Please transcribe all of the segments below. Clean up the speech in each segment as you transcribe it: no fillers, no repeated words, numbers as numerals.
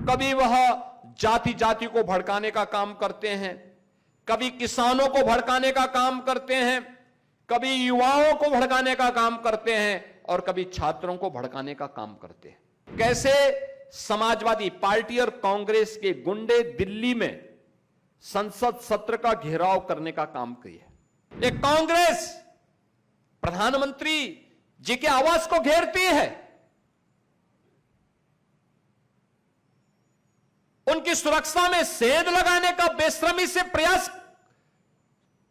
कभी वह जाति जाति को भड़काने का काम करते हैं, कभी किसानों को भड़काने का काम करते हैं, कभी युवाओं को भड़काने का काम करते हैं और कभी छात्रों को भड़काने का काम करते हैं। कैसे समाजवादी पार्टी और कांग्रेस के गुंडे दिल्ली में संसद सत्र का घेराव करने का काम किया। एक कांग्रेस प्रधानमंत्री जी के आवास को घेरती है, उनकी सुरक्षा में सेंध लगाने का बेशर्मी से प्रयास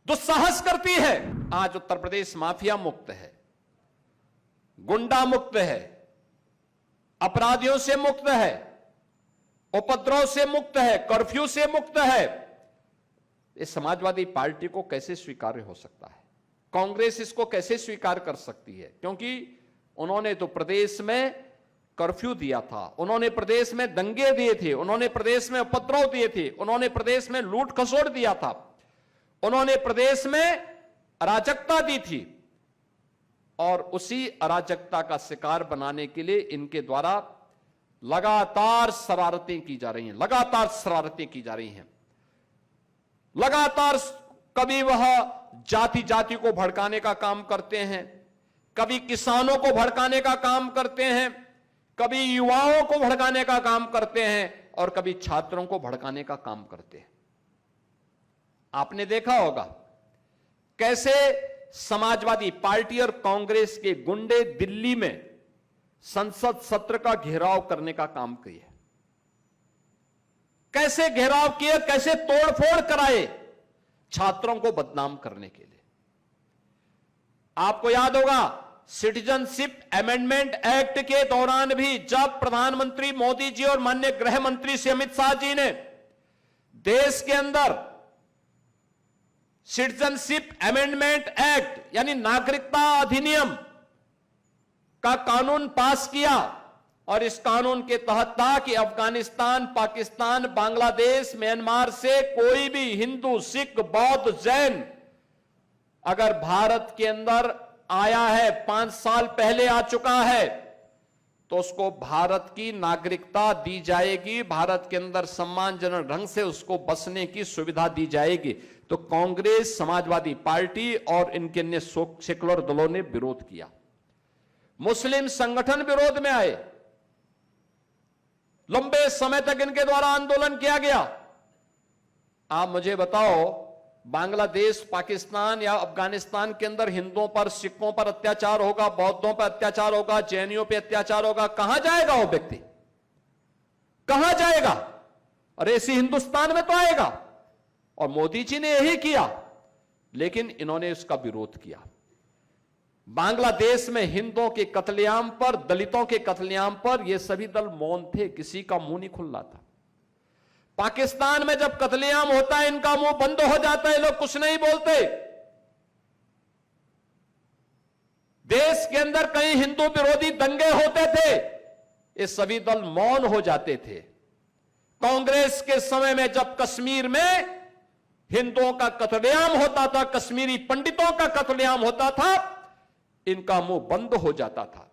दुस्साहस करती है। आज उत्तर प्रदेश माफिया मुक्त है, गुंडा मुक्त है, अपराधियों से मुक्त है, उपद्रव से मुक्त है, कर्फ्यू से मुक्त है। इस समाजवादी पार्टी को कैसे स्वीकार्य हो सकता है? कांग्रेस इसको कैसे स्वीकार कर सकती है? क्योंकि उन्होंने तो प्रदेश में कर्फ्यू दिया था, उन्होंने प्रदेश में दंगे दिए थे, उन्होंने प्रदेश में उपद्रव दिए थे, उन्होंने प्रदेश में लूट खसोट दिया था, उन्होंने प्रदेश में अराजकता दी थी और उसी अराजकता का शिकार बनाने के लिए इनके द्वारा लगातार शरारतें की जा रही हैं, लगातार शरारतें की जा रही हैं। लगातार कभी वह जाति जाति को भड़काने का काम करते हैं, कभी किसानों को भड़काने का काम करते हैं, कभी युवाओं को भड़काने का काम करते हैं और कभी छात्रों को भड़काने का काम करते हैं। आपने देखा होगा कैसे समाजवादी पार्टी और कांग्रेस के गुंडे दिल्ली में संसद सत्र का घेराव करने का काम किया। कैसे घेराव किए, कैसे तोड़फोड़ कराए छात्रों को बदनाम करने के लिए। आपको याद होगा सिटीजनशिप अमेंडमेंट एक्ट के दौरान भी जब प्रधानमंत्री मोदी जी और माननीय गृह मंत्री श्री अमित शाह जी ने देश के अंदर सिटीजनशिप अमेंडमेंट एक्ट यानी नागरिकता अधिनियम का कानून पास किया और इस कानून के तहत था कि अफगानिस्तान, पाकिस्तान, बांग्लादेश, म्यांमार से कोई भी हिंदू, सिख, बौद्ध, जैन अगर भारत के अंदर आया है, 5 साल पहले आ चुका है, तो उसको भारत की नागरिकता दी जाएगी, भारत के अंदर सम्मानजनक ढंग से उसको बसने की सुविधा दी जाएगी। तो कांग्रेस, समाजवादी पार्टी और इनके अन्य सेकुलर दलों ने विरोध किया। मुस्लिम संगठन विरोध में आए, लंबे समय तक इनके द्वारा आंदोलन किया गया। आप मुझे बताओ, बांग्लादेश, पाकिस्तान या अफगानिस्तान के अंदर हिंदुओं पर, सिखों पर अत्याचार होगा, बौद्धों पर अत्याचार होगा, जैनियों पर अत्याचार होगा, कहां जाएगा वो व्यक्ति? कहां जाएगा? अरे इसी हिंदुस्तान में तो आएगा। और मोदी जी ने यही किया, लेकिन इन्होंने इसका विरोध किया। बांग्लादेश में हिंदुओं के कत्लेआम पर, दलितों के कत्लेआम पर ये सभी दल मौन थे, किसी का मुंह नहीं खुल रहा था। पाकिस्तान में जब कत्लेआम होता है इनका मुंह बंद हो जाता है, लोग कुछ नहीं बोलते। देश के अंदर कई हिंदू विरोधी दंगे होते थे, ये सभी दल मौन हो जाते थे। कांग्रेस के समय में जब कश्मीर में हिंदुओं का कत्लेआम होता था, कश्मीरी पंडितों का कत्लेआम होता था, इनका मुंह बंद हो जाता था।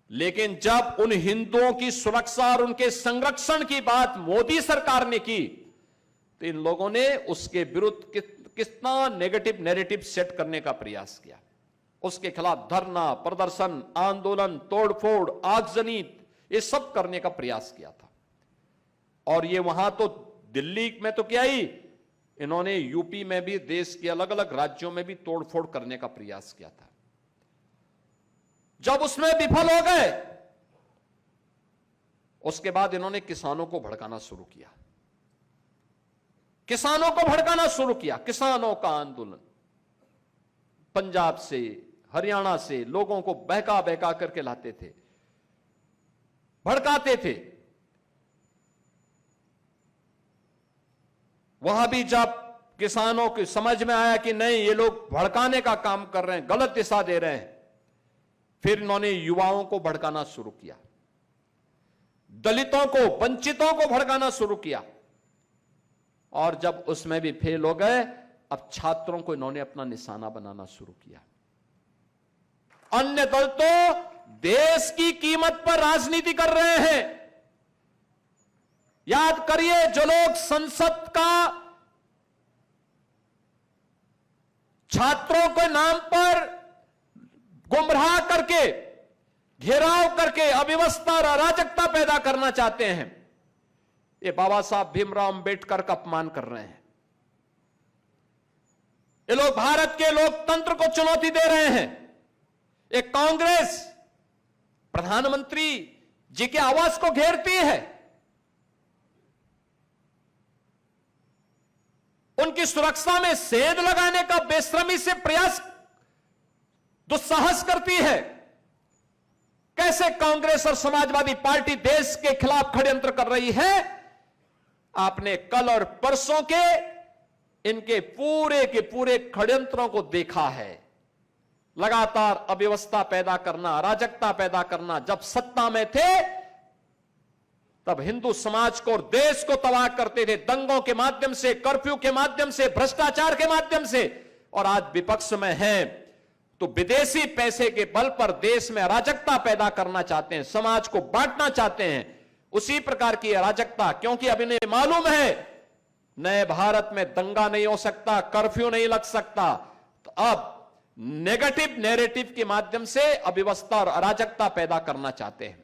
लेकिन जब उन हिंदुओं की सुरक्षा और उनके संरक्षण की बात मोदी सरकार ने की, तो इन लोगों ने उसके विरुद्ध कितना नेगेटिव नैरेटिव सेट करने का प्रयास किया। उसके खिलाफ धरना, प्रदर्शन, आंदोलन, तोड़फोड़, आगजनी, ये सब करने का प्रयास किया था। और ये वहां तो दिल्ली में तो क्या ही, इन्होंने यूपी में भी, देश के अलग अलग राज्यों में भी तोड़फोड़ करने का प्रयास किया था। जब उसमें विफल हो गए, उसके बाद इन्होंने किसानों को भड़काना शुरू किया, किसानों को भड़काना शुरू किया। किसानों का आंदोलन पंजाब से, हरियाणा से लोगों को बहका बहका करके लाते थे, भड़काते थे। वहां भी जब किसानों की समझ में आया कि नहीं, ये लोग भड़काने का काम कर रहे हैं, गलत दिशा दे रहे हैं, फिर इन्होंने युवाओं को भड़काना शुरू किया, दलितों को, वंचितों को भड़काना शुरू किया। और जब उसमें भी फेल हो गए, अब छात्रों को इन्होंने अपना निशाना बनाना शुरू किया। अन्य दल तो देश की कीमत पर राजनीति कर रहे हैं, याद करिए, जो लोग संसद का छात्रों के नाम पर गुमराह करके, घेराव करके अव्यवस्था और अराजकता पैदा करना चाहते हैं, ये बाबा साहब भीमराव अंबेडकर का अपमान कर रहे हैं। ये लोग भारत के लोकतंत्र को चुनौती दे रहे हैं। एक कांग्रेस प्रधानमंत्री जी के आवास को घेरती है, उनकी सुरक्षा में सेंध लगाने का बेशर्मी से प्रयास, दुस्साहस करती है। कैसे कांग्रेस और समाजवादी पार्टी देश के खिलाफ षड्यंत्र कर रही है? आपने कल और परसों के इनके पूरे के पूरे षड्यंत्रों को देखा है। लगातार अव्यवस्था पैदा करना, अराजकता पैदा करना। जब सत्ता में थे तब हिंदू समाज को और देश को तबाह करते थे, दंगों के माध्यम से, कर्फ्यू के माध्यम से, भ्रष्टाचार के माध्यम से। और आज विपक्ष में हैं तो विदेशी पैसे के बल पर देश में अराजकता पैदा करना चाहते हैं, समाज को बांटना चाहते हैं। उसी प्रकार की अराजकता, क्योंकि अब इन्हें मालूम है नए भारत में दंगा नहीं हो सकता, कर्फ्यू नहीं लग सकता, तो अब नेगेटिव नैरेटिव के माध्यम से अव्यवस्था और अराजकता पैदा करना चाहते हैं।